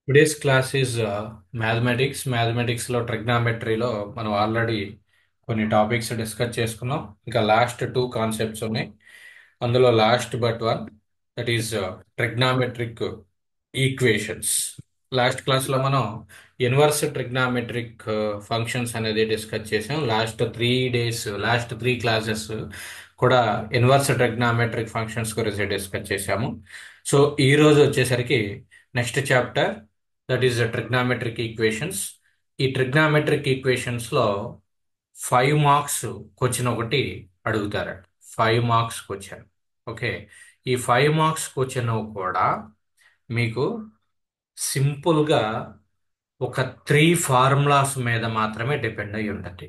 Today's class is mathematics. మ్యాథమెటిక్స్లో ట్రిగ్నామెట్రీలో మనం ఆల్రెడీ కొన్ని టాపిక్స్ డిస్కస్ చేసుకున్నాం. ఇంకా లాస్ట్ టూ కాన్సెప్ట్స్ ఉన్నాయి. అందులో last but one, that is trigonometric equations. Last క్లాస్లో మనం ఇన్వర్స్ ట్రిగ్నామెట్రిక్ ఫంక్షన్స్ అనేది డిస్కస్ చేసాం. లాస్ట్ త్రీ క్లాసెస్ కూడా ఇన్వర్స్ ట్రిగ్నామెట్రిక్ ఫంక్షన్స్ గురించి డిస్కస్ చేసాము. సో ఈ రోజు వచ్చేసరికి next chapter, that is trigonometric equations. ఈ ట్రిగ్నామెట్రిక్ ఈక్వేషన్స్ లో 5 మార్క్స్ క్వశ్చన్ ఒకటి అడుగుతారట. 5 మార్క్స్ క్వశ్చన్. ఓకే. ఈ 5 మార్క్స్ క్వశ్చన్ కూడా మీకు సింపుల్ గా ఒక 3 ఫార్ములాస్ మీద మాత్రమే డిపెండ్ అయి ఉంటుంది.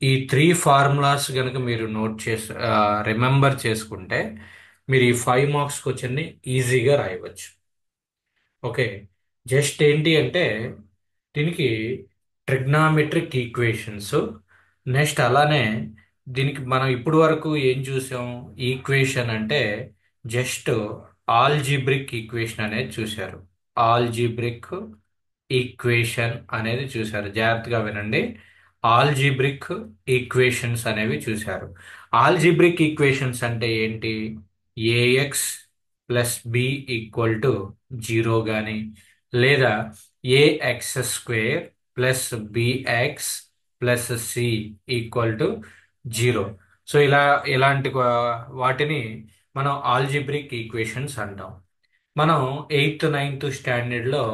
ఈ 3 ఫార్ములాస్ కనుక మీరు నోట్ చేసి రిమెంబర్ చేసుకుంటే మీరు ఈ 5 మార్క్స్ క్వశ్చన్ని ఈజీగా రాయవచ్చు. ఓకే. జస్ట్ ఏంటి అంటే దీనికి ట్రిగ్నామెట్రిక్ ఈక్వేషన్స్, నెక్స్ట్ అలానే దీనికి మనం ఇప్పుడు వరకు ఏం చూసాం? ఈక్వేషన్ అంటే జస్ట్ ఆల్జీబ్రిక్ ఈక్వేషన్ అనేది చూశారు. ఆల్జీబ్రిక్ ఈక్వేషన్ అనేది చూశారు. జాగ్రత్తగా వినండి. ఆల్జీబ్రిక్ ఈక్వేషన్స్ అనేవి చూశారు. ఆల్జీబ్రిక్ ఈక్వేషన్స్ అంటే ఏంటి? A x plus b equal to 0 కానీ, లేదా a x square plus b x plus c equal to 0. So ఇలాంటి వాటిని మనం ఆల్జీబ్రిక్ ఈక్వేషన్స్ అంటాం. మనం ఎయిత్ నైన్త్ స్టాండర్డ్లో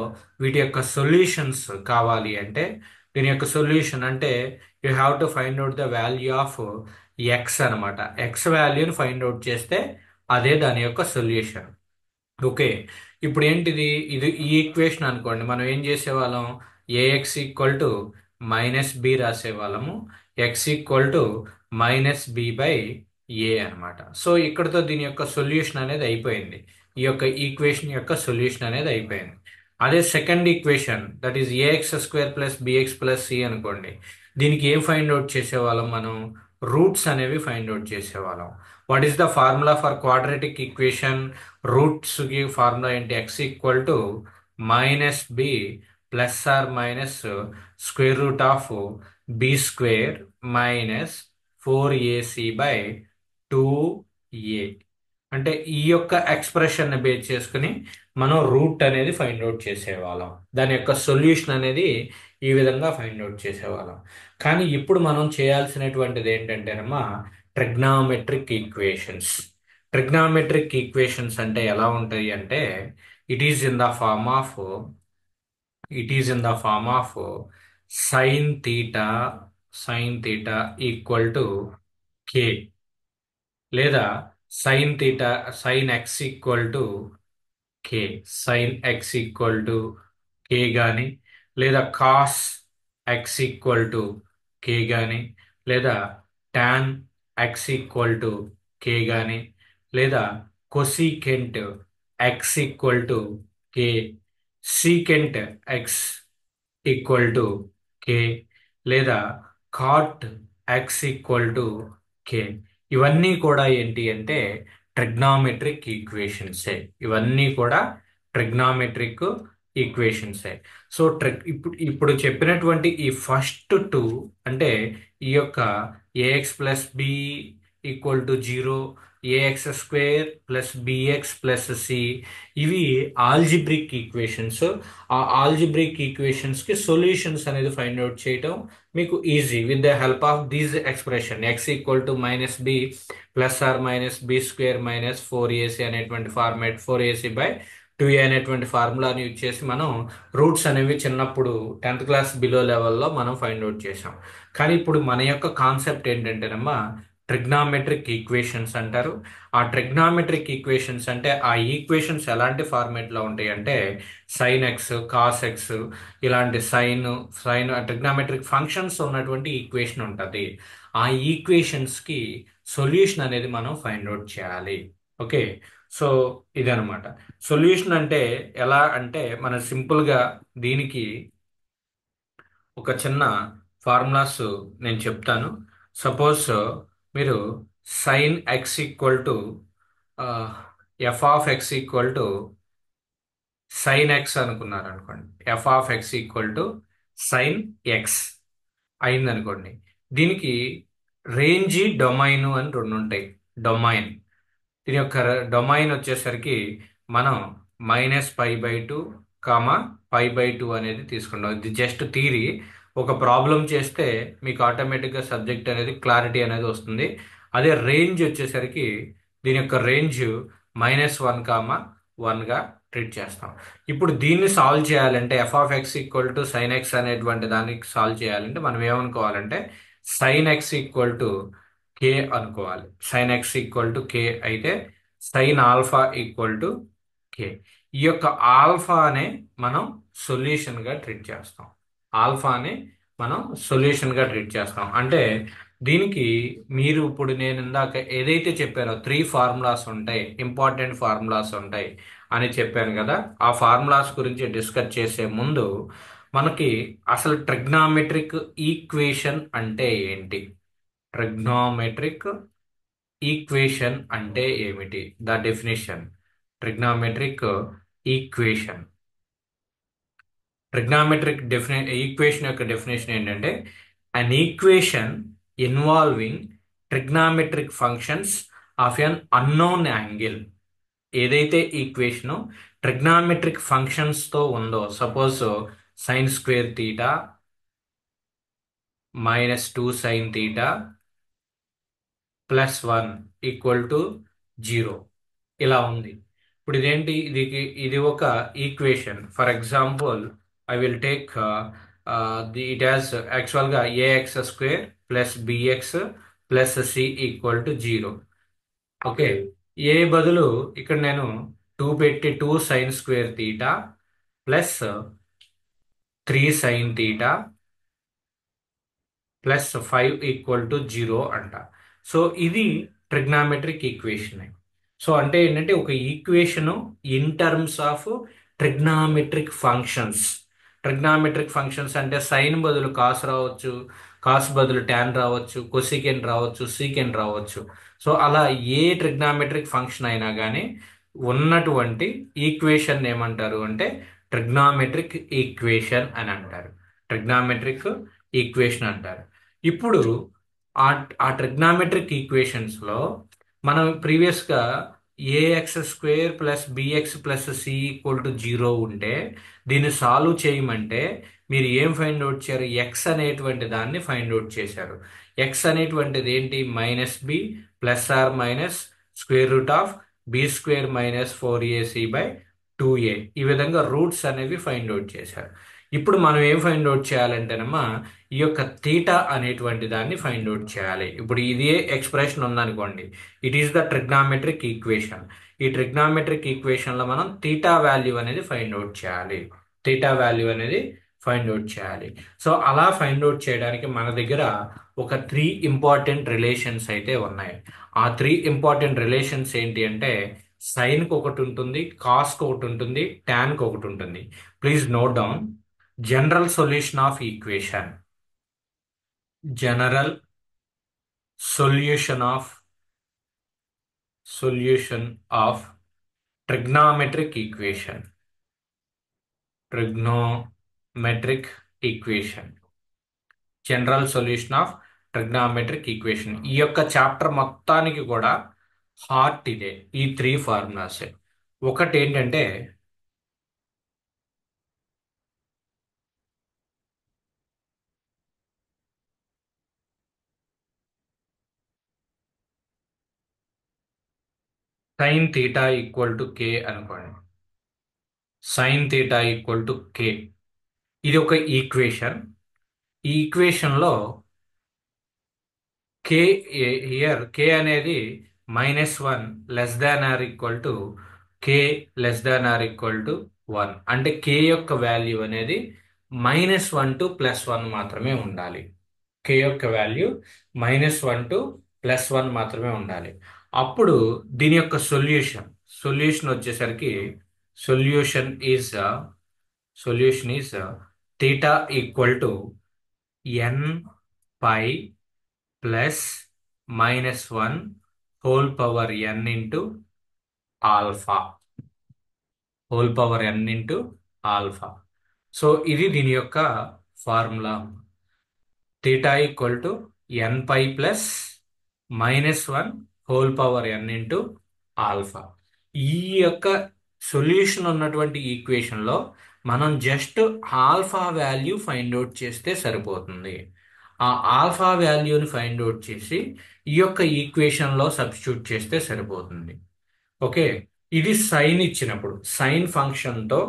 వీటి యొక్క సొల్యూషన్స్ కావాలి అంటే, దీని యొక్క సొల్యూషన్ అంటే you have to find out the value of X అనమాట. ఎక్స్ వాల్యూని ఫైండ్ అవుట్ చేస్తే అదే దాని యొక్క సొల్యూషన్. ఓకే. ఇప్పుడు ఏంటిది? ఇది ఈ ఈక్వేషన్ అనుకోండి. మనం ఏం చేసేవాళ్ళం? A x equal to minus b రాసేవాళ్ళము. X equal to minus b by a అనమాట. సో ఇక్కడతో దీని యొక్క సొల్యూషన్ అనేది అయిపోయింది. ఈ యొక్క ఈక్వేషన్ యొక్క సొల్యూషన్ అనేది అయిపోయింది. అదే second equation, that is a x square plus b x plus c అనుకోండి. దీనికి ఏం ఫైండ్ అవుట్ చేసేవాళ్ళం మనం? రూట్స్ అనేవి ఫైండ్ అవుట్ చేసేవాళ్ళం. What is the formula for quadratic equation? Roots కి ఫార్ములా ఏంటి? X equal to minus b plus or minus square root of b square minus 4ac by 2a. అంటే ఈ యొక్క expression ని బేస్ చేసుకుని మనం రూట్ అనేది ఫైండ్ అవుట్ చేసేవాళ్ళం. దాని యొక్క సొల్యూషన్ అనేది ఈ విధంగా ఫైండ్ అవుట్ చేసేవాళ్ళం. కానీ ఇప్పుడు మనం చేయాల్సినటువంటిది ఏంటంటేనమ్మా, ట్రిగ్నామెట్రిక్ ఈక్వేషన్స్. ట్రిగ్నామెట్రిక్ ఈక్వేషన్స్ అంటే ఎలా ఉంటాయి అంటే, it is in the form of it is in the form of sine theta equal to k, లేదా sine theta sine x equal to k, sine x equal to k గాని, లేదా cos x equal to k గాని, లేదా tan x equal to k గాని, లేదా cosecant x equal to k, secant x equal to k, లేదా cot X equal to కే. ఇవన్నీ కూడా ఏంటి అంటే ట్రిగ్నామెట్రిక్ ఈక్వేషన్సే. ఇవన్నీ కూడా ట్రిగ్నామెట్రిక్ ఈక్వేషన్సే. సో ఇప్పుడు ఇప్పుడు చెప్పినటువంటి ఈ ఫస్ట్ టూ, అంటే ఈ యొక్క a x plus b equal to 0, a x square plus b x plus c, ఇవి ఆల్జిబ్రిక్ ఈక్వేషన్స్. ఆ ఆల్జిబ్రిక్ ఈక్వేషన్స్ కి సొల్యూషన్స్ అనేది ఫైండ్ అవుట్ చేయటం మీకు easy with the help of these expression. X equal to minus b plus or minus b square minus 4ac అనేటువంటి format, 4ac by 2a అనేటువంటి ఫార్ములాని use చేసి మనం roots అనేవి చిన్నప్పుడు 10th క్లాస్ బిలో లెవెల్లో మనం ఫైండ్ అవుట్ చేసాం. కానీ ఇప్పుడు మన యొక్క కాన్సెప్ట్ ఏంటంటేనమ్మా, ట్రిగ్నామెట్రిక్ ఈక్వేషన్స్ అంటారు. ఆ ట్రిగ్నామెట్రిక్ ఈక్వేషన్స్ అంటే ఆ ఈక్వేషన్స్ ఎలాంటి ఫార్మేట్ లో ఉంటాయి అంటే, సైన్ ఎక్స్, కాస్ ఎక్స్, ఇలాంటి సైన్ ట్రిగ్నామెట్రిక్ ఫంక్షన్స్ ఉన్నటువంటి ఈక్వేషన్ ఉంటుంది. ఆ ఈక్వేషన్స్ కి సొల్యూషన్ అనేది మనం ఫైండ్ అవుట్ చేయాలి. ఓకే. సో ఇదనమాట సొల్యూషన్ అంటే. ఎలా అంటే మన సింపుల్ గా దీనికి ఒక చిన్న ఫార్ములాస్ నేను చెప్తాను. సపోజ్ మీరు sign x equal to F of X equal to sign X అనుకున్నారు అనుకోండి, F of X equal to sign X అయింది అనుకోండి. దీనికి రేంజ్ డొమైన్ అని రెండు ఉంటాయి. డొమైన్, దీని యొక్క డొమైన్ వచ్చేసరికి మనం -π/2 కామా π/2 అనేది తీసుకుంటాం. ఇది జస్ట్ థీరీ. ఒక ప్రాబ్లం చేస్తే మీకు ఆటోమేటిక్గా సబ్జెక్ట్ అనేది క్లారిటీ అనేది వస్తుంది. అదే రేంజ్ వచ్చేసరికి దీని యొక్క రేంజ్ -1 కామా 1గా ట్రీట్ చేస్తాం. ఇప్పుడు దీన్ని సాల్వ్ చేయాలంటే F of X equal to sign X అనేటువంటి దానికి సాల్వ్ చేయాలంటే మనం ఏమనుకోవాలంటే సైన్ ఎక్స్ ఈక్వల్ టు కే అనుకోవాలి. Sign x equal to k అయితే సైన్ ఆల్ఫా ఈక్వల్ టు కే. ఈ యొక్క ఆల్ఫానే మనం సొల్యూషన్ గా ట్రీట్ చేస్తాం. ఆల్ఫాని మనం సొల్యూషన్ గా ట్రీట్ చేస్తాం. అంటే దీనికి మీరు ఇప్పుడు నేను ఇందాక ఏదైతే చెప్పానో 3 ఫార్ములాస్ ఉంటాయి, ఇంపార్టెంట్ ఫార్ములాస్ ఉంటాయి అని చెప్పాను కదా. ఆ ఫార్ములాస్ గురించి డిస్కస్ చేసే ముందు మనకి అసలు ట్రిగ్నామెట్రిక్ ఈక్వేషన్ అంటే ఏంటి, ట్రిగ్నామెట్రిక్ ఈక్వేషన్ అంటే ఏమిటి, the definition. Trigonometric equation, trigonometric equation యొక్క డెఫినేషన్ ఏంటంటే an equation involving trigonometric functions of an unknown angle. ఏదైతే ఈక్వేషన్ ట్రిగ్నామెట్రిక్ ఫంక్షన్స్ తో ఉందో, suppose sine square theta -2 sine theta +1 equal to 0 ఇలా ఉంది. ఇప్పుడు ఇదేంటి, ఇది ఒక equation. For example I will take it as యాక్చువల్గా a x square plus b x plus c equal to 0. Okay, a బదులు ఇక్కడ నేను 2 పెట్టి 2 sign square theta plus 3 sine theta +5 equal to 0 అంట. సో ఇది ట్రిగ్నామెట్రిక్ ఈక్వేషన్. సో అంటే ఏంటంటే ఒక equation in terms of trigonometric functions. Trigonometric functions అంటే సైన్ బదులు కాస్ రావచ్చు, కాస్ బదులు టాన్ రావచ్చు, కొసికెన్ రావచ్చు, సీకెన్ రావచ్చు. సో అలా ఏ ట్రిగ్నామెట్రిక్ ఫంక్షన్ అయినా కానీ ఉన్నటువంటి ఈక్వేషన్ ఏమంటారు అంటే ట్రిగ్నామెట్రిక్ ఈక్వేషన్ అని అంటారు. ట్రిగ్నామెట్రిక్ ఈక్వేషన్ అంటారు. ఇప్పుడు ఆ ఆ ట్రిగ్నామెట్రిక్ ఈక్వేషన్స్ లో మనం ప్రీవియస్ గా a x square plus b x plus c equal to 0 ఉంటే దీన్ని సాల్వ్ చేయమంటే మీరు ఏం ఫైండ్ అవుట్ చేశారు, ఎక్స్ అనేటువంటి దాన్ని ఫైండ్ అవుట్ చేశారు. ఎక్స్ అనేటువంటిది ఏంటి, -b plus or minus square root of b square -4ac/2a. ఈ విధంగా రూట్స్ అనేవి ఫైండ్ అవుట్ చేశారు. ఇప్పుడు మనం ఏం ఫైండ్ అవుట్ చేయాలంటేనమ్మా ఈ యొక్క థీటా అనేటువంటి దాన్ని ఫైండ్ అవుట్ చేయాలి. ఇప్పుడు ఇదే ఎక్స్ప్రెషన్ ఉందనుకోండి, it is the trigonometric equation. ఈ ట్రిగ్నామెట్రిక్ ఈక్వేషన్ లో మనం థీటా వాల్యూ అనేది ఫైండ్ అవుట్ చేయాలి. థీటా వాల్యూ అనేది ఫైండ్ అవుట్ చేయాలి. సో అలా ఫైండ్ అవుట్ చేయడానికి మన దగ్గర ఒక 3 ఇంపార్టెంట్ రిలేషన్స్ అయితే ఉన్నాయి. ఆ 3 ఇంపార్టెంట్ రిలేషన్స్ ఏంటి అంటే సైన్ కి ఒకటి ఉంటుంది, కాస్ కి ఒకటి ఉంటుంది, టాన్ కి ఒకటి ఉంటుంది. Please note down. General solution of equation, general solution of trigonometric equation, trigonometric equation, general solution of trigonometric equation. ఈ యొక్క చాప్టర్ మొత్తానికి కూడా హార్ట్ ఇదే, ఈ 3 ఫార్ములాస్. ఒకటి ఏంటంటే sign theta equal to k అనుకోండి. సైన్ థీటా ఈక్వల్ టు కే, ఇది ఒక ఈక్వేషన్. ఈ ఈక్వేషన్ లో కే హియర్ కే అనేది -1 less than or equal to K less than or equal to 1. అంటే కే యొక్క వాల్యూ అనేది -1 టు +1 మాత్రమే ఉండాలి. కే యొక్క వాల్యూ -1 టు +1 మాత్రమే ఉండాలి. అప్పుడు దీని యొక్క సొల్యూషన్ వచ్చేసరికి solution is theta equal to n pi plus -1 whole power n into alpha whole power n into alpha. So ఇది దీని యొక్క formula. Theta equal to n pi plus -1 whole power n into alpha. ఈ యొక్క solution ఉన్నటువంటి equation లో మనం just alpha value find out చేస్తే సరిపోతుంది. ఆ ఆల్ఫా వాల్యూని ఫైండ్ అవుట్ చేసి ఈ యొక్క ఈక్వేషన్ లో సబ్స్టిట్యూట్ చేస్తే సరిపోతుంది. ఓకే, ఇది సైన్ ఇచ్చినప్పుడు, సైన్ ఫంక్షన్ తో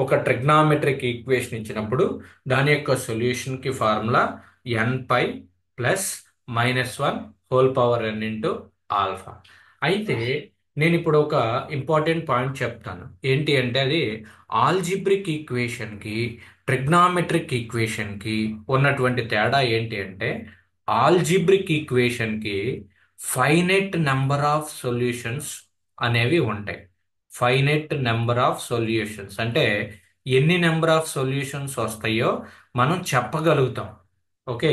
ఒక ట్రిగ్నామెట్రిక్ ఈక్వేషన్ ఇచ్చినప్పుడు దాని యొక్క సొల్యూషన్ కి formula n pi plus -1 whole power n into alpha. అయితే నేను ఇప్పుడు ఒక ఇంపార్టెంట్ పాయింట్ చెప్తాను. ఏంటి అంటే అది ఆల్జిబ్రిక్ ఈక్వేషన్ కి ట్రిగ్నామెట్రిక్ ఈక్వేషన్ కి ఉన్నటువంటి తేడా ఏంటి అంటే, ఆల్జిబ్రిక్ ఈక్వేషన్ కి ఫైనైట్ నెంబర్ ఆఫ్ సొల్యూషన్స్ అనేవి ఉంటాయి. ఫైనైట్ నెంబర్ ఆఫ్ సొల్యూషన్స్ అంటే ఎన్ని నెంబర్ ఆఫ్ సొల్యూషన్స్ వస్తాయో మనం చెప్పగలుగుతాం. ఓకే,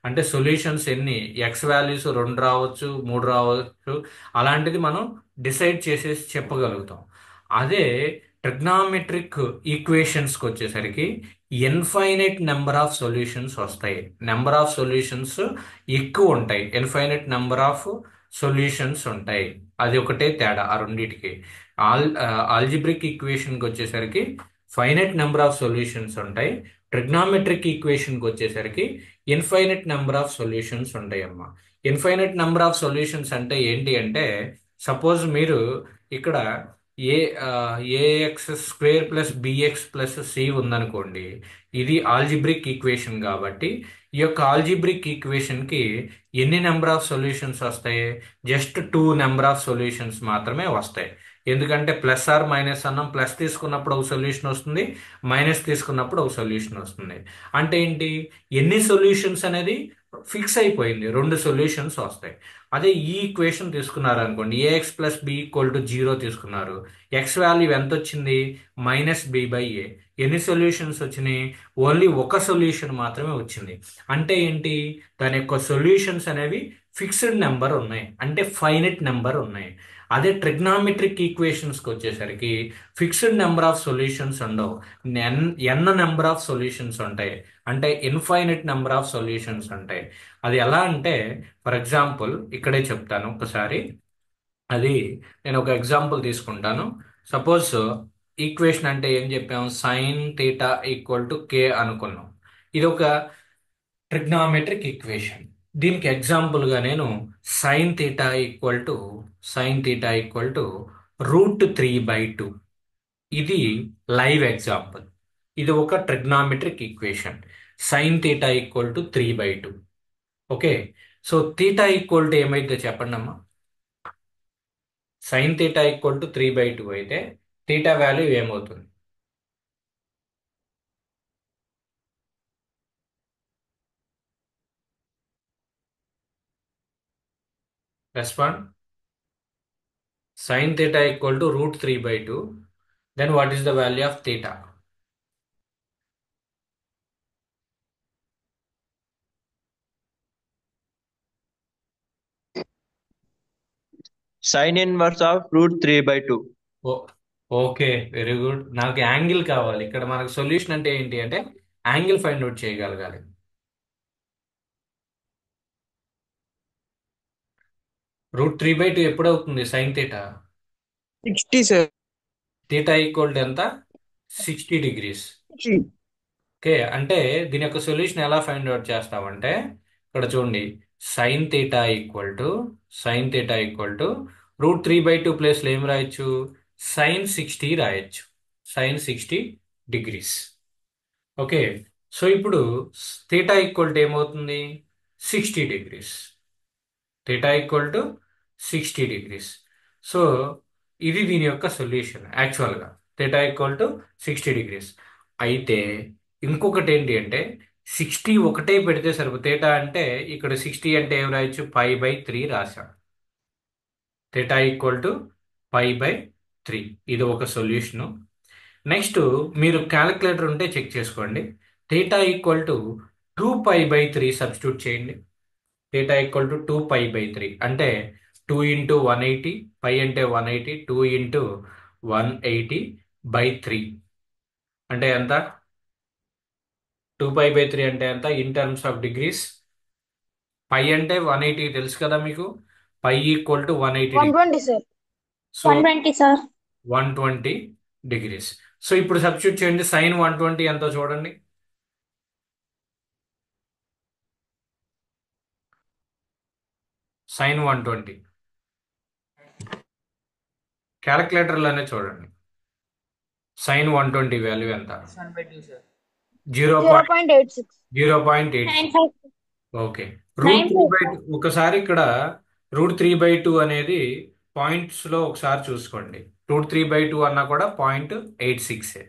అంటే సొల్యూషన్స్ ఎన్ని, ఎక్స్ వాల్యూస్ 2 రావచ్చు, 3 రావచ్చు, అలాంటిది మనం డిసైడ్ చేసేసి చెప్పగలుగుతాం. అదే ట్రిగ్నామెట్రిక్ ఈక్వేషన్స్కి వచ్చేసరికి ఇన్ఫైనైట్ నెంబర్ ఆఫ్ సొల్యూషన్స్ వస్తాయి. నెంబర్ ఆఫ్ సొల్యూషన్స్ ఎక్కువ ఉంటాయి, ఇన్ఫైనైట్ నెంబర్ ఆఫ్ సొల్యూషన్స్ ఉంటాయి. అది ఒకటే తేడా ఆ రెండిటికి. ఆల్జిబ్రిక్ ఈక్వేషన్కి వచ్చేసరికి ఫైనైట్ నెంబర్ ఆఫ్ సొల్యూషన్స్ ఉంటాయి. ట్రిగ్నామెట్రిక్ ఈక్వేషన్కి వచ్చేసరికి ఇన్ఫైనైట్ నెంబర్ ఆఫ్ సొల్యూషన్స్ ఉంటాయి అమ్మా. ఇన్ఫైనైట్ నెంబర్ ఆఫ్ సొల్యూషన్స్ అంటే ఏంటి అంటే, సపోజ్ మీరు ఇక్కడ a a x square plus b x plus c ఉందనుకోండి. ఇది ఆల్జిబ్రిక్ ఈక్వేషన్ కాబట్టి ఈ యొక్క ఆల్జిబ్రిక్ ఈక్వేషన్ కి ఎన్ని నెంబర్ ఆఫ్ సొల్యూషన్స్ వస్తాయి? జస్ట్ 2 నెంబర్ ఆఫ్ సొల్యూషన్స్ మాత్రమే వస్తాయి. ఎందుకంటే ప్లస్ ఆర్ మైనస్ అన్నాం, ప్లస్ తీసుకున్నప్పుడు ఒక సొల్యూషన్ వస్తుంది, మైనస్ తీసుకున్నప్పుడు ఒక సొల్యూషన్ వస్తుంది. అంటే ఏంటి, ఎన్ని సొల్యూషన్స్ అనేది ఫిక్స్ అయిపోయింది, 2 సొల్యూషన్స్ వస్తాయి. అదే ఈ ఈక్వేషన్ తీసుకున్నారు అనుకోండి, a x plus b equal to 0 తీసుకున్నారు. ఎక్స్ వాల్యూ ఎంత వచ్చింది? -b/a. ఎన్ని సొల్యూషన్స్ వచ్చినాయి? ఓన్లీ ఒక సొల్యూషన్ మాత్రమే వచ్చింది. అంటే ఏంటి, దాని యొక్క సొల్యూషన్స్ అనేవి ఫిక్స్డ్ నెంబర్ ఉన్నాయి, అంటే ఫైనైట్ నెంబర్ ఉన్నాయి. అదే ట్రిగ్నామెట్రిక్ ఈక్వేషన్స్కి వచ్చేసరికి ఫిక్స్డ్ నెంబర్ ఆఫ్ సొల్యూషన్స్ ఉండవు, ఎన్ నెంబర్ ఆఫ్ సొల్యూషన్స్ ఉంటాయి, అంటే ఇన్ఫైనైట్ నెంబర్ ఆఫ్ సొల్యూషన్స్ ఉంటాయి. అది ఎలా అంటే, ఫర్ ఎగ్జాంపుల్ ఇక్కడే చెప్తాను ఒకసారి. అది నేను ఒక ఎగ్జాంపుల్ తీసుకుంటాను. సపోజ్ ఈక్వేషన్ అంటే ఏం చెప్పాము, సైన్ థీటా ఈక్వల్ టు కే అనుకున్నాం. ఇది ఒక ట్రిగ్నామెట్రిక్ ఈక్వేషన్. దీనికి ఎగ్జాంపుల్ గా నేను సైన్ థీటా ఈక్వల్ టు √3/2. ఇది లైవ్ ఎగ్జాంపుల్. ఇది ఒక trigonometric equation. Sign theta equal to 3/2. Okay, so theta equal to ఏమైతే చెప్పండి అమ్మా. సైన్ థీటా ఈక్వల్ టు 3/2 అయితే థీటా వాల్యూ ఏమవుతుంది? Respond. Sine theta equal to √3/2. Then what is the value of theta? Sine inverse of √3/2. Oh, okay, very good. నాకు angle కావాలి. ఇక్కడ మనకు solution అంటే ఏంటి అంటే యాంగిల్ ఫైండ్ అవుట్ చేయగలగాలి. √3/2 ఎప్పుడు అవుతుంది sine theta? 60, sir. Theta equal to ఎంత? 60 డిగ్రీస్. 60. ఓకే, అంటే దీని యొక్క సొల్యూషన్ ఎలా ఫైండ్ అవుట్ చేస్తామంటే, ఇక్కడ చూడండి, sign theta equal to √3/2 place లో ఏం రాయొచ్చు? sin 60 రాయొచ్చు, sin 60 డిగ్రీస్. ఓకే, సో ఇప్పుడు థీటా ఈక్వల్ టు ఏమవుతుంది? 60 degrees. Theta equal to 60 degrees. So ఇది దీని యొక్క సొల్యూషన్ యాక్చువల్గా, థీటా ఈక్వల్ టు 60 డిగ్రీస్. అయితే ఇంకొకటి ఏంటి అంటే, 60 ఒకటే పెడితే సరిపోతుంది. థీటా అంటే ఇక్కడ 60 అంటే ఏం రాయొచ్చు? π/3 రాశాం. Theta equal to π/3. ఇది ఒక సొల్యూషను. నెక్స్ట్ మీరు క్యాలిక్యులేటర్ ఉంటే చెక్ చేసుకోండి. థీటా ఈక్వల్ టు 2π/3 సబ్స్టిట్యూట్ చేయండి. థీటా ఈక్వల్ టు 2π/3 అంటే 2 × 180, π అంటే 180, 2 × 180 బై త్రీ అంటే ఎంత? 2π/3 అంటే ఎంత in terms of degrees? Pi అంటే 180 తెలుసు కదా మీకు. Pi equal to 180 degree. 120 sir. So 120 sir. 120 degrees. So ఇప్పుడు సబ్స్టిట్యూట్ చేయండి. సైన్ 120 ఎంతో చూడండి. సైన్ 120 క్యాలిక్యులేటర్లోనే చూడండి. సైన్ 120 వాల్యూ ఎంత? 1/2 sir. 0.86. 0.86. 95. ఓకే. √3/2 సార్. ఒకసారి ఇక్కడ √3/2 అనేది పాయింట్స్ లో ఒకసారి చూసుకోండి. √3/2 అన్నా కూడా 0.86.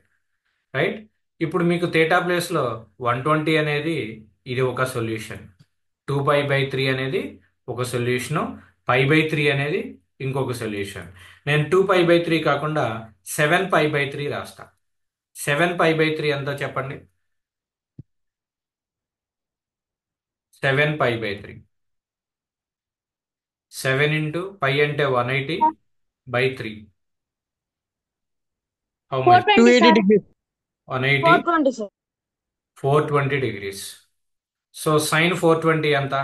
రైట్. ఇప్పుడు మీకు థీటా ప్లేస్ లో 120 అనేది ఇది ఒక సొల్యూషన్, 2π/3 అనేది ఒక సొల్యూషను, π/3 అనేది ఇంకొక సొల్యూషన్. నేను 2π/3 కాకుండా 7π/3 రాస్తా. 7π/3 ఎంతో చెప్పండి. 7π/3 7 ఇంటూ పై అంటే 180/3. How much? 420 280 sir. degrees. 180. 420 sir. 420 degrees. So sine 420 ఎంత?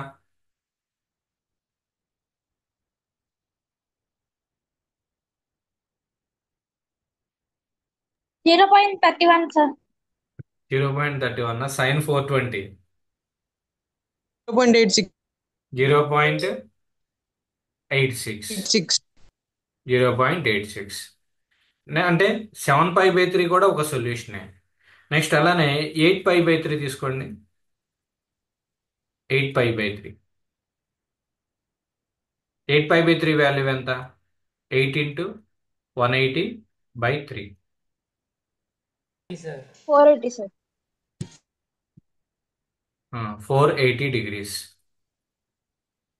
0.31 సార్. 0.31. సైన్ 420 0.86. 0.86. 86. 0.86 అంటే 7π/3 కూడా ఒక సొల్యూషనే. నెక్స్ట్ అలానే 8π/3 తీసుకోండి. 8π/3 8π/3 వాల్యూ ఎంత? 8 into 180/3. 480 sir. 480 degrees.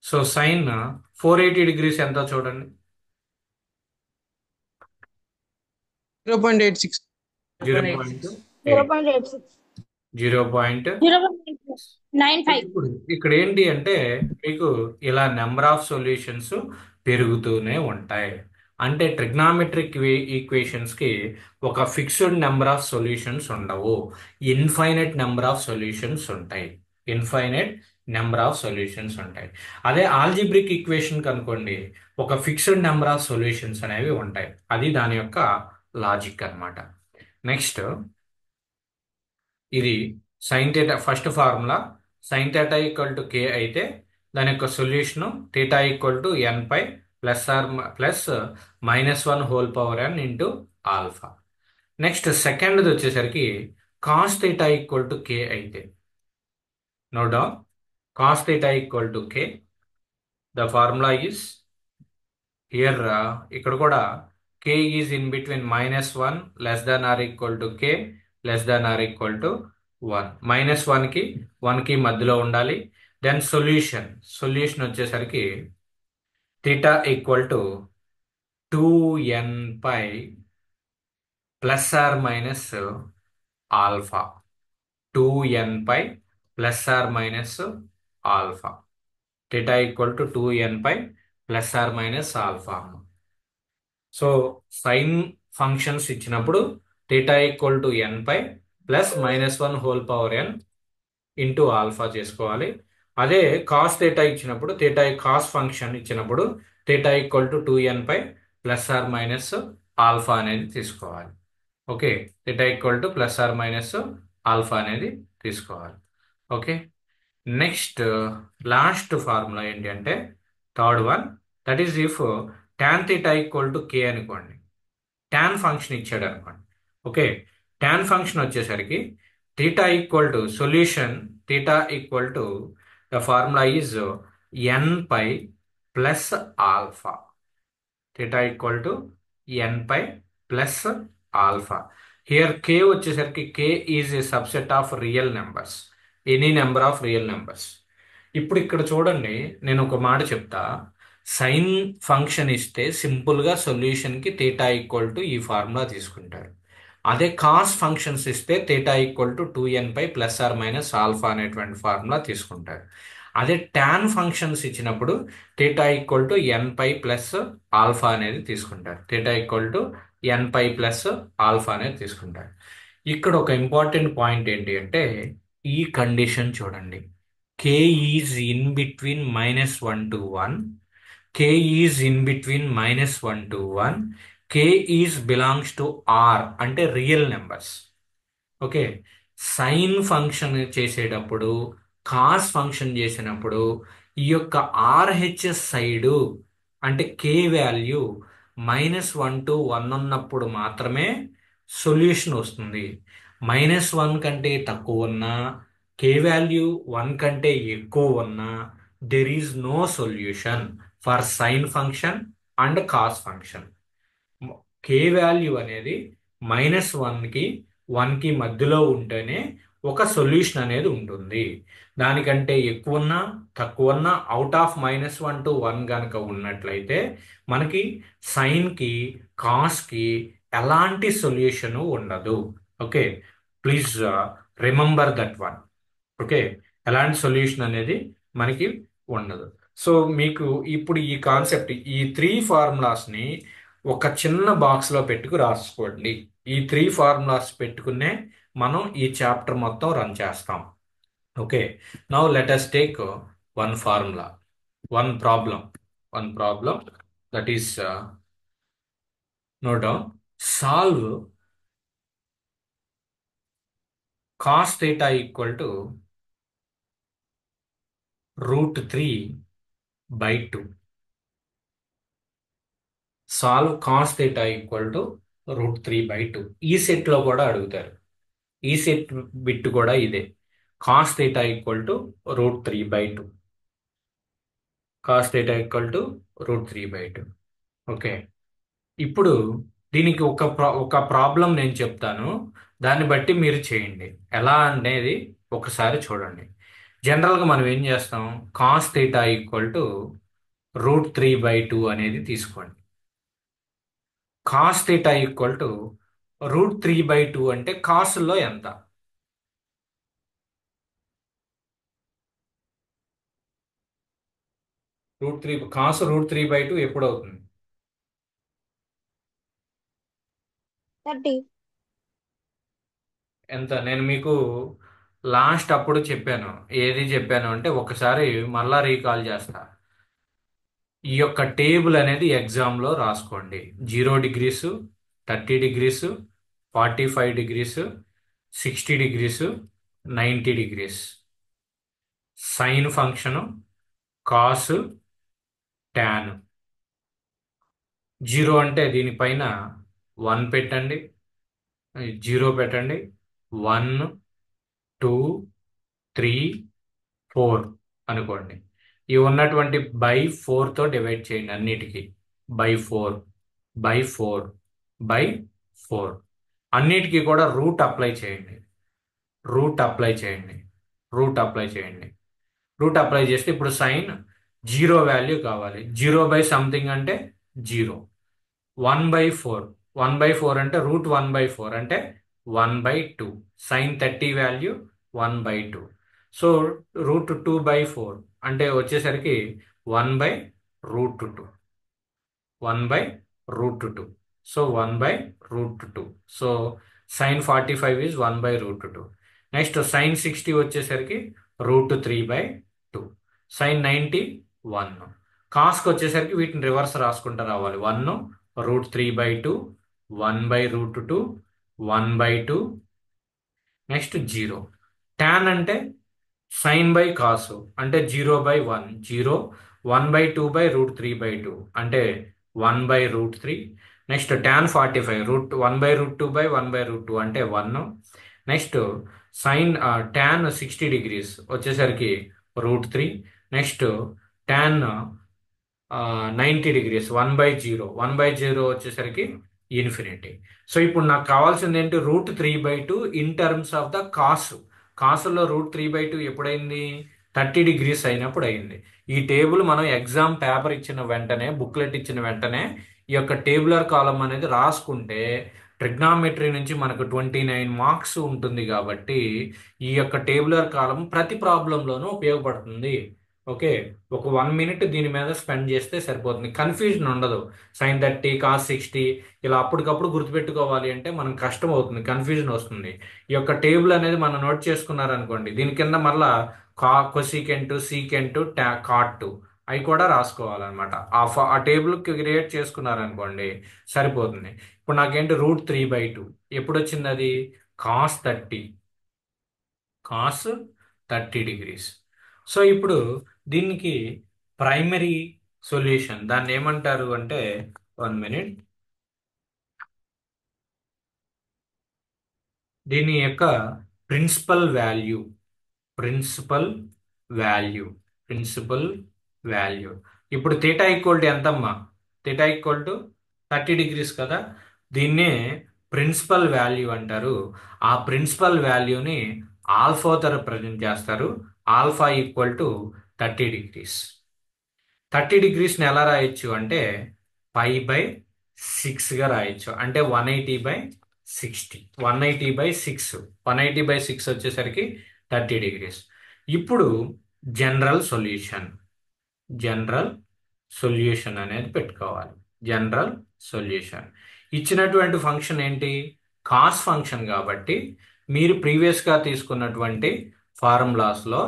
So sine 480 degrees ఎంతో చూడండి. 0.86. 0.8. 0.86. 0.95. ఇప్పుడు ఇక్కడ ఏంటి అంటే మీకు ఇలా నెంబర్ ఆఫ్ సొల్యూషన్స్ పెరుగుతూనే ఉంటాయి. అంటే ట్రిగ్నామెట్రిక్ ఈక్వేషన్స్ కి ఒక ఫిక్స్డ్ నెంబర్ ఆఫ్ సొల్యూషన్స్ ఉండవు. ఇన్ఫైనైట్ నెంబర్ ఆఫ్ సొల్యూషన్స్ ఉంటాయి. ఇన్ఫైనైట్ నెంబర్ ఆఫ్ సొల్యూషన్స్ ఉంటాయి. అదే ఆల్జిబ్రిక్ ఈక్వేషన్ కనుకోండి, ఒక ఫిక్స్డ్ నెంబర్ ఆఫ్ సొల్యూషన్స్ అనేవి ఉంటాయి. అది దాని యొక్క లాజిక్ అన్నమాట. నెక్స్ట్ ఇది sine theta first formula. Sine theta equal to k అయితే దాని యొక్క solution theta equal to n/, plus -1/n into alpha. Next సెకండ్ది వచ్చేసరికి cos theta equal to k అయితే, note down, cos theta equal to k. The formula is here. ఇక్కడ కూడా k is in between -1 less than or equal to k less than or equal to 1. -1 కి 1 కి మధ్యలో ఉండాలి. Then solution వచ్చేసరికి theta equal to 2n/, plus or minus alpha. 2n/, plus or minus alpha. Theta equal to 2n/, plus or minus alpha. So sine functions ఇచ్చినప్పుడు theta equal to n/, plus -1/n into alpha చేసుకోవాలి. అదే cos theta ఇచ్చినప్పుడు, cos function ఇచ్చినప్పుడు theta equal to 2n/, plus or minus alpha అనేది తీసుకోవాలి. Okay. Theta equal to plus or minus alpha అనేది తీసుకోవాలి. Okay. Next last formula ఏంటి అంటే third one, that is if tan theta equal to k అనుకోండి. Tan function ఇచ్చాడు అనుకోండి. Okay. Tan function వచ్చేసరికి theta equal to solution, theta equal to the formula is n/, plus alpha. Theta equal to n/, plus alpha. Here k వచ్చేసరికి k is a subset of real numbers, any number of real numbers. ఇప్పుడు ఇక్కడ చూడండి, నేను ఒక మాట చెప్తా. Sine function ఇస్తే simple గా సొల్యూషన్ కి థీటా ఈక్వల్ టు ఈ ఫార్ములా తీసుకుంటారు. అదే కాస్ ఫంక్షన్స్ ఇస్తే theta equal to 2n/, plus or minus alpha అనేటువంటి ఫార్ములా తీసుకుంటారు. అదే టాన్ ఫంక్షన్స్ ఇచ్చినప్పుడు theta equal to n/, plus alpha అనేది తీసుకుంటారు. Theta equal to n pi plus alpha అనేది తీసుకుంటాడు. ఇక్కడ ఒక ఇంపార్టెంట్ పాయింట్ ఏంటి అంటే ఈ కండిషన్ చూడండి. కే is in between -1 to 1, k is in between -1 to 1, k is belongs to r అంటే real numbers. Okay, sine function చేసేటప్పుడు, కాస్ ఫంక్షన్ చేసినప్పుడు ఈ యొక్క ఆర్హెచ్ఎస్ సైడు అంటే కే వాల్యూ -1 to 1 ఉన్నప్పుడు మాత్రమే సొల్యూషన్ వస్తుంది. -1 కంటే తక్కువ ఉన్నా, కే వాల్యూ 1 కంటే ఎక్కువ ఉన్నా there is no solution for sine function and cos function. K value అనేది -1కి 1కి మధ్యలో ఉంటేనే ఒక సొల్యూషన్ అనేది ఉంటుంది. దానికంటే ఎక్కువ ఉన్నా తక్కువ ఉన్నా అవుట్ ఆఫ్ -1 to 1 కనుక ఉన్నట్లయితే మనకి సైన్కి కాస్కి ఎలాంటి సొల్యూషన్ ఉండదు. Okay, please remember that one. Okay, ఎలాంటి సొల్యూషన్ అనేది మనకి ఉండదు. సో మీకు ఇప్పుడు ఈ కాన్సెప్ట్, ఈ 3 ఫార్ములాస్ని ఒక చిన్న బాక్స్లో పెట్టుకు రాసుకోండి. ఈ 3 ఫార్ములాస్ పెట్టుకునే మనం ఈ చాప్టర్ మొత్తం రన్ చేస్తాం. Okay, now let us take one formula, one problem that is not down. Solve cos theta equal to √3/2. Solve cos theta equal to √3/2. ఈ సెట్ లో కూడా అడుగుతారు. ఈ సెట్ బిట్ కూడా ఇదే, cos theta equal to √3/2. cos theta equal to √3/2. Okay, ఇప్పుడు దీనికి ఒక ప్రాబ్లం నేను చెప్తాను, దాన్ని బట్టి మీరు చేయండి. ఎలా అనేది ఒకసారి చూడండి. జనరల్గా మనం ఏం చేస్తాం, cos theta ఈక్వల్ టు √3/2 అనేది తీసుకోండి. cos theta ఈక్వల్ టు √3/2 అంటే కాసుల్లో ఎంత? కాసు √3/2 ఎప్పుడు అవుతుంది? 30. ఎంత? నేను మీకు లాస్ట్ అప్పుడు చెప్పాను. ఏది చెప్పాను అంటే ఒకసారి మళ్ళా రీకాల్ చేస్తా. ఈ యొక్క టేబుల్ అనేది ఎగ్జామ్లో రాసుకోండి. 0 degrees, 30 degrees, 45 degrees, 60 degrees, 90 degrees. Sine function, cos, tan. 0 అంటే దీనిపైన 1 పెట్టండి, 0 పెట్టండి, 1, 2, 3, 4 అనుకోండి. ఇవి ఉన్నటువంటి బై 4తో డివైడ్ చేయండి అన్నిటికీ. By 4, by 4, by 4. అన్నిటికీ కూడా రూట్ అప్లై చేయండి. రూట్ అప్లై చేయండి. రూట్ అప్లై చేయండి. రూట్ అప్లై చేస్తే ఇప్పుడు సైన్ 0 వాల్యూ కావాలి. 0 బై సంథింగ్ అంటే 0. 1/4, 1/4 అంటే √1/4 అంటే 1/2. Sign 30 value 1/2. సో √2/4 అంటే వచ్చేసరికి 1/√2. 1/√2. So 1/√2. So sine 45 is 1/√2. Next sine 60 వచ్చేసరికి √3/2. సైన్ 90 1. కాస్కి వచ్చేసరికి వీటిని రివర్స్ రాసుకుంటూ రావాలి. 1 √3/2, 1/√2, 1/2, నెక్స్ట్ 0. టాన్ అంటే సైన్ బై కాసు అంటే 0/1, 0. 1/2/√3/2 అంటే 1/√3. నెక్స్ట్ టాన్ 45 1/√2/1/√2 అంటే 1. నెక్స్ట్ సైన్ టాన్ 60 degrees వచ్చేసరికి √3. నెక్స్ట్ టాన్ 90 degrees 1/0, 1/0 వచ్చేసరికి ఇన్ఫినిటీ. సో ఇప్పుడు నాకు కావాల్సింది ఏంటి, √3/2 in terms of the cos. కాసులో √3/2 ఎప్పుడైంది? 30 degrees అయినప్పుడు అయింది. ఈ టేబుల్ మనం ఎగ్జామ్ పేపర్ ఇచ్చిన వెంటనే, బుక్లెట్ ఇచ్చిన వెంటనే ఈ యొక్క టేబులర్ కాలం అనేది రాసుకుంటే ట్రిగ్నామెట్రీ నుంచి మనకు 29 మార్క్స్ ఉంటుంది. కాబట్టి ఈ యొక్క టేబులర్ కాలం ప్రతి ప్రాబ్లంలోనూ ఉపయోగపడుతుంది. ఓకే, ఒక 1 మినిట్ దీని మీద స్పెండ్ చేస్తే సరిపోతుంది, కన్ఫ్యూజన్ ఉండదు. sin 30 cos 60 ఇలా అప్పటికప్పుడు గుర్తుపెట్టుకోవాలి అంటే మనం కష్టం అవుతుంది, కన్ఫ్యూజన్ వస్తుంది. ఈ యొక్క టేబుల్ అనేది మనం నోట్ చేసుకున్నారనుకోండి, దీని కింద మళ్ళా కొసీకెంట్ సీకెంట్ కాట్ అవి కూడా రాసుకోవాలన్నమాట. ఆ టేబుల్ క్రియేట్ చేసుకున్నారనుకోండి సరిపోతుంది. ఇప్పుడు నాకేంటి √3/2 ఎప్పుడు వచ్చింది అది? cos 30, cos 30 degrees. సో ఇప్పుడు దీనికి ప్రైమరీ సొల్యూషన్ దాన్ని ఏమంటారు అంటే, 1 మినిట్, దీని యొక్క principal value, principal value, principal value. ఇప్పుడు థీటా ఈక్వల్ టు ఎంతమ్మా? థీటా ఈక్వల్ టు 30 degrees కదా, దీన్నే ప్రిన్సిపల్ వాల్యూ అంటారు. ఆ ప్రిన్సిపల్ వాల్యూని ఆల్ఫాతో రిప్రజెంట్ చేస్తారు. Alpha equal to 30 degrees. 30 degreesని ఎలా రాయొచ్చు అంటే π/6గా రాయొచ్చు, అంటే 180/60, 180/6, 180/6 వచ్చేసరికి 30 degrees. ఇప్పుడు జనరల్ సొల్యూషన్, జనరల్ సొల్యూషన్ అనేది పెట్టుకోవాలి. జనరల్ సొల్యూషన్ ఇచ్చినటువంటి ఫంక్షన్ ఏంటి? కాస్ ఫంక్షన్ కాబట్టి మీరు ప్రీవియస్గా తీసుకున్నటువంటి ఫార్ములాస్లో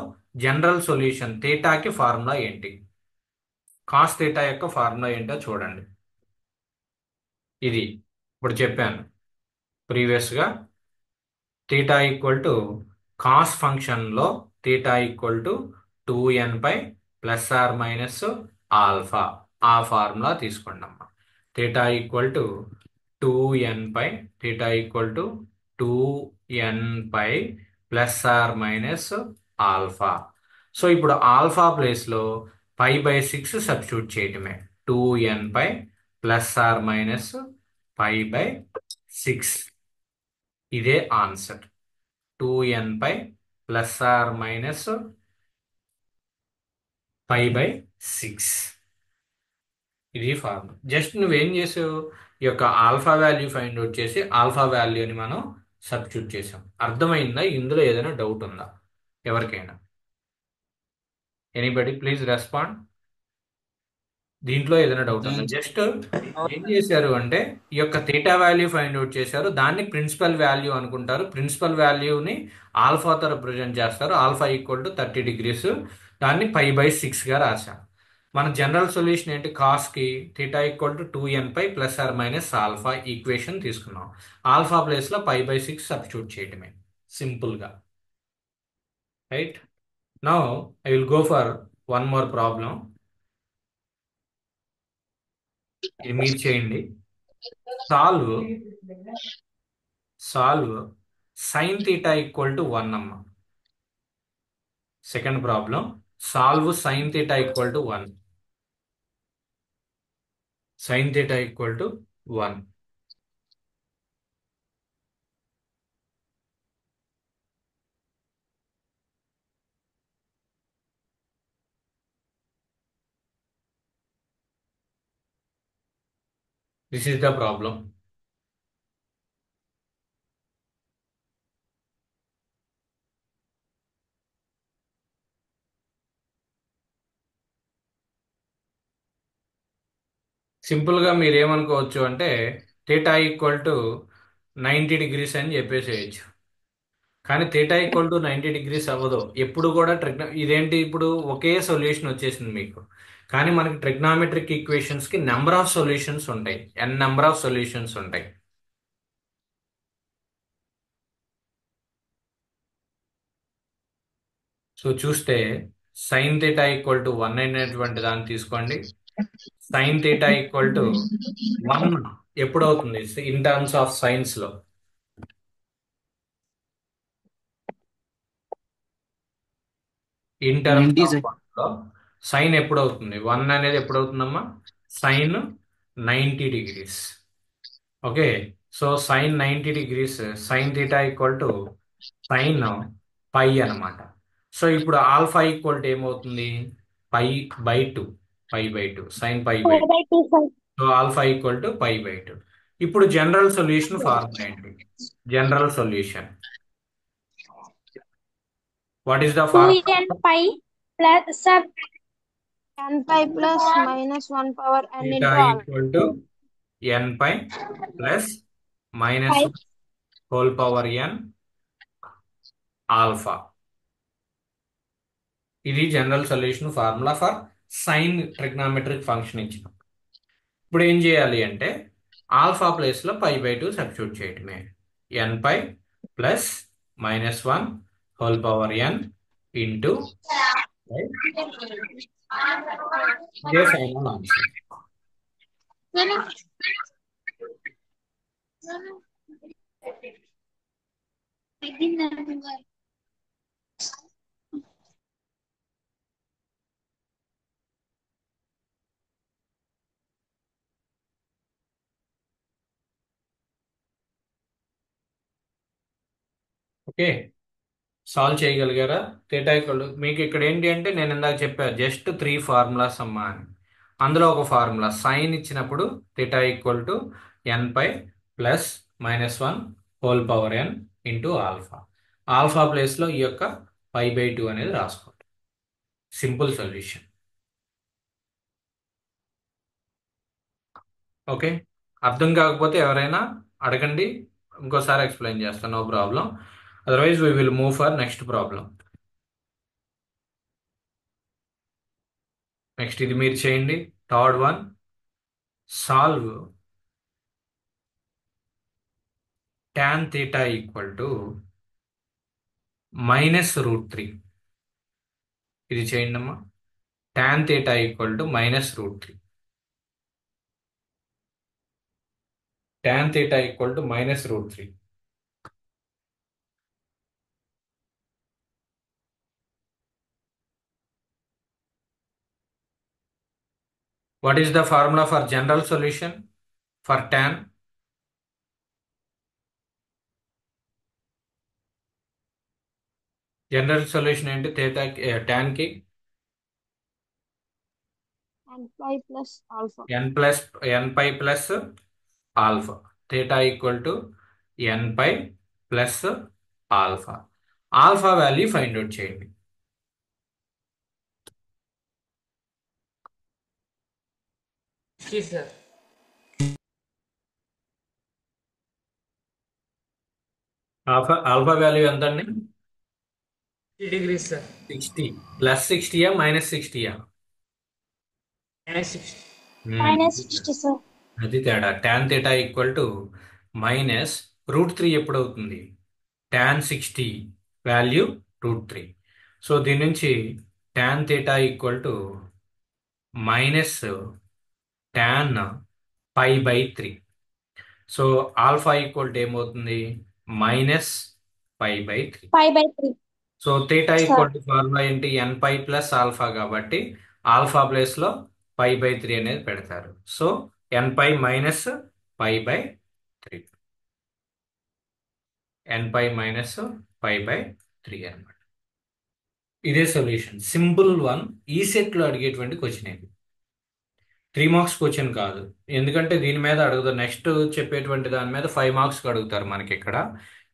జనరల్ సొల్యూషన్ థీటాకి ఫార్ములా ఏంటి? కాస్ థీటా యొక్క ఫార్ములా ఏంటో చూడండి. ఇది ఇప్పుడు చెప్పాను ప్రీవియస్గా. థీటా ఈక్వల్ టు కాస్ ఫంక్షన్లో theta equal to 2n/, ±alpha, ఆ ఫార్ములా తీసుకున్నాం. Theta equal to 2n/, theta equal to 2n/, ±alpha. So ఇప్పుడు ఆల్ఫా ప్లేస్లో π/6 సబ్స్టిట్యూట్ చేయటమే. 2n/, ±π/6, ఇదే ఆన్సర్. 2n/, ±π/6, ఇది ఫార్ములా. జస్ట్ నువ్వేం చేసావు, ఈ యొక్క ఆల్ఫా వాల్యూ ఫైండ్ అవుట్ చేసి ఆల్ఫా వాల్యూని మనం సబ్స్టిట్యూట్ చేసాం. అర్థమైందా? ఇందులో ఏదైనా డౌట్ ఉందా ఎవరికైనా? Anybody please respond. దీంట్లో ఏదైనా డౌట్ ఉందా? జస్ట్ ఏం చేశారు అంటే ఈ యొక్క థీటా వాల్యూ ఫైండ్ అవుట్ చేశారు, దాన్ని ప్రిన్సిపల్ వాల్యూ అనుకుంటారు. ప్రిన్సిపల్ వాల్యూని ఆల్ఫాతో రిప్రజెంట్ చేస్తారు. ఆల్ఫా ఈక్వల్ టు 30 degrees, దాన్ని π/6గా రాశాం. మన జనరల్ సొల్యూషన్ ఏంటి? కాస్కి థీటా ఈక్వల్ టు 2n/, ±ఆల్ఫా ఈక్వేషన్ తీసుకున్నాం. ఆల్ఫా ప్లేస్లో π/6 సబ్స్టిట్యూట్ చేయటమే సింపుల్గా. Right now I will go for one more problem. ఇది మీరు చేయండి. Solve sin theta equal to 1 అమ్మ. Second problem, solve sin theta equal to 1. sin theta equal to 1. This is the problem. సింపుల్గా మీరు ఏమనుకోవచ్చు అంటే థీటా ఈక్వల్ టు 90 degrees అని చెప్పేసేయచ్చు. కానీ theta equal to 90 degrees అవ్వదు ఎప్పుడు కూడా. ఇదేంటి, ఇప్పుడు ఒకే సొల్యూషన్ వచ్చేసింది మీకు, కానీ మనకి ట్రిగ్నామెట్రిక్ ఈక్వేషన్స్కి నెంబర్ ఆఫ్ సొల్యూషన్స్ ఉంటాయి, నెంబర్ ఆఫ్ సొల్యూషన్స్ ఉంటాయి. సో చూస్తే sin theta ఈక్వల్ టు 1 అనేటువంటి దాన్ని తీసుకోండి. sin theta ఈక్వల్ టు 1 ఎప్పుడు అవుతుంది ఇన్ టర్మ్స్ ఆఫ్ సైన్స్ లో? ఇన్ టర్మ్స్ ఆఫ్ లో సైన్ ఎప్పుడు అవుతుంది? 1 అనేది ఎప్పుడు అవుతుందమ్మా? sin 90 degrees. Okay, so sin 90 degrees, sin theta equal to sin π అనమాట. సో ఇప్పుడు ఆల్ఫా ఈక్వల్ టు ఏమవుతుంది? π/2, π/2, sin π/2. 4/2 sir. So alpha equal to π/2. ఇప్పుడు జనరల్ సొల్యూషన్ ఫార్ములా ఏంటి? General solution, what is the 2n formula? pi Plus sir, n pi plus minus 1 power n theta into alpha. equal to n pi plus minus Pi. whole power n alpha. ఇది general solution formula for sine trigonometric function ఇచ్చిన. ఇప్పుడు ఏం చేయాలి అంటే alpha place లో pi by two substitute చేయటమే. N pi plus minus one whole power n into ఇదే final answer. Okay, solve చేయగలిగారా? థీటా ఈక్వల్ మీకు ఇక్కడ ఏంటి అంటే నేను ఇందాక చెప్పా జస్ట్ 3 ఫార్ములాస్ అమ్మా అని. అందులో ఒక ఫార్ములా సైన్ ఇచ్చినప్పుడు theta equal to n pi plus minus one whole power n into alpha. Alpha ప్లేస్లో ఈ యొక్క పై బై టూ అనేది రాసుకోండి. Simple solution. ఓకే, అర్థం కాకపోతే ఎవరైనా అడగండి, ఇంకోసారి ఎక్స్ప్లెయిన్ చేస్తాను, no problem. Otherwise we will move for next problem. Next ఇది మీరు చేయండి. Third one, solve tan theta equal to minus root three. ఇది చేయండి అమ్మా. tan theta equal to minus root three. tan theta equal to minus root three. What is the formula for general solution for tan? General solution ఏంటి theta tan కి? n pi plus alpha. N plus n pi plus alpha. Theta equal to n pi plus alpha. Alpha value find out చేయండి. Sir alpha value ఎంత అండి? 60 degrees sir 60. Plus 60యా minus 60యా? -60. Minus 60 sir. అది తేడా. tan theta equal to minus root three ఎప్పుడు అవుతుంది? tan 60 value root three. So దీని నుంచి tan theta equal to minus tan pi by three. So alpha equal to ఏమవుతుంది? Minus pi by three. Pi by 3. So theta Sir. Equal to formula ఏంటి? N pi plus alpha కాబట్టి alpha place లో pi by three అనేది పెడతారు. So n pi minus pi by three. N pi minus pi by three అనమాట. ఇదే solution. Simple one. ఈ set లో అడిగేటువంటి క్వశ్చన్ ఇది. 3 మార్క్స్ క్వశ్చన్ కాదు, ఎందుకంటే దీని మీద అడుగుతారు. నెక్స్ట్ చెప్పేటువంటి దాని మీద 5 మార్క్స్ అడుగుతారు మనకి ఇక్కడ.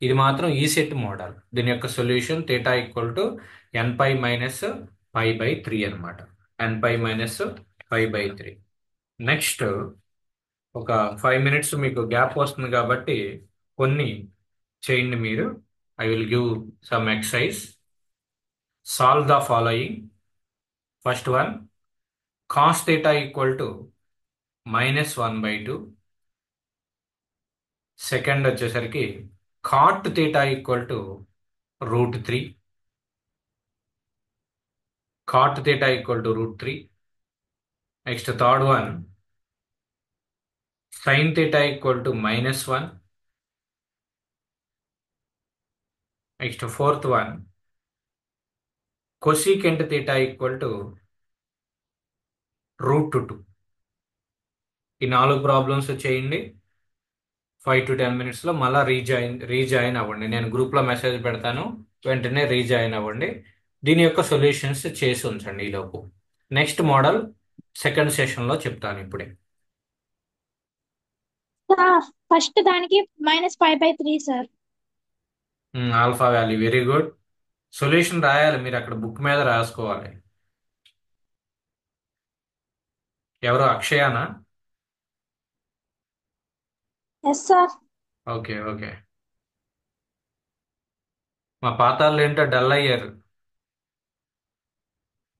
ఇది మాత్రం ఈ సెట్ మోడల్. దీని యొక్క solution theta equal to n pi minus pi by three అనమాట. N pi minus pi by three. Next ఒక 5 మినిట్స్ మీకు గ్యాప్ వస్తుంది కాబట్టి కొన్ని చేయండి మీరు. I will give some exercise. Solve the following. First one, cos theta equal to minus one by two. Second వచ్చేసరికి cot theta equal to root three. Cot theta equal to root three. Next third one, sine theta equal to minus one. Next fourth one, cosecant theta equal to root two. ఈ 4 problems చేయండి. 5 to 10 మినిట్స్లో మళ్ళీ rejoin అవ్వండి. నేను గ్రూప్లో message పెడతాను, వెంటనే rejoin అవ్వండి. దీని యొక్క సొల్యూషన్స్ చేసి ఉంచండి ఈలోపు. నెక్స్ట్ మోడల్ సెకండ్ సెషన్లో చెప్తాను ఇప్పుడే. ఫస్ట్ దానికి -5/3 sir. Alpha value very good. Solution రాయాలి మీరు, అక్కడ బుక్ మీద రాసుకోవాలి. ఎవరు అక్షయానా? Yes sir. Okay okay. మా పాతాళ్ళు ఏంటో డల్ అయ్యారు.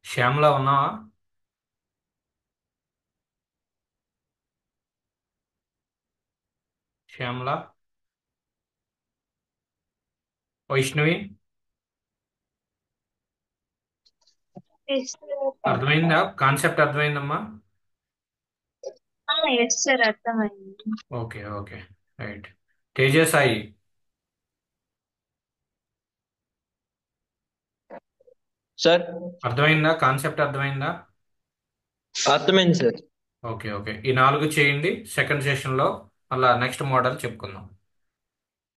శ్యామ్లా ఉన్నావా? శ్యామ్లా, వైష్ణవి, ఎస్ అర్థమైందా? కాన్సెప్ట్ అర్థమైందమ్మా? సార్ అర్థమైంది. Okay okay. Right. Tejasai, sir అర్థమైందా? కాన్సెప్ట్ అర్థమైందా? అర్థమైంది సార్. Okay okay. ఈ 4 చేయండి. సెకండ్ సెషన్లో మళ్ళా నెక్స్ట్ మోడల్ చెప్పుకుందాం.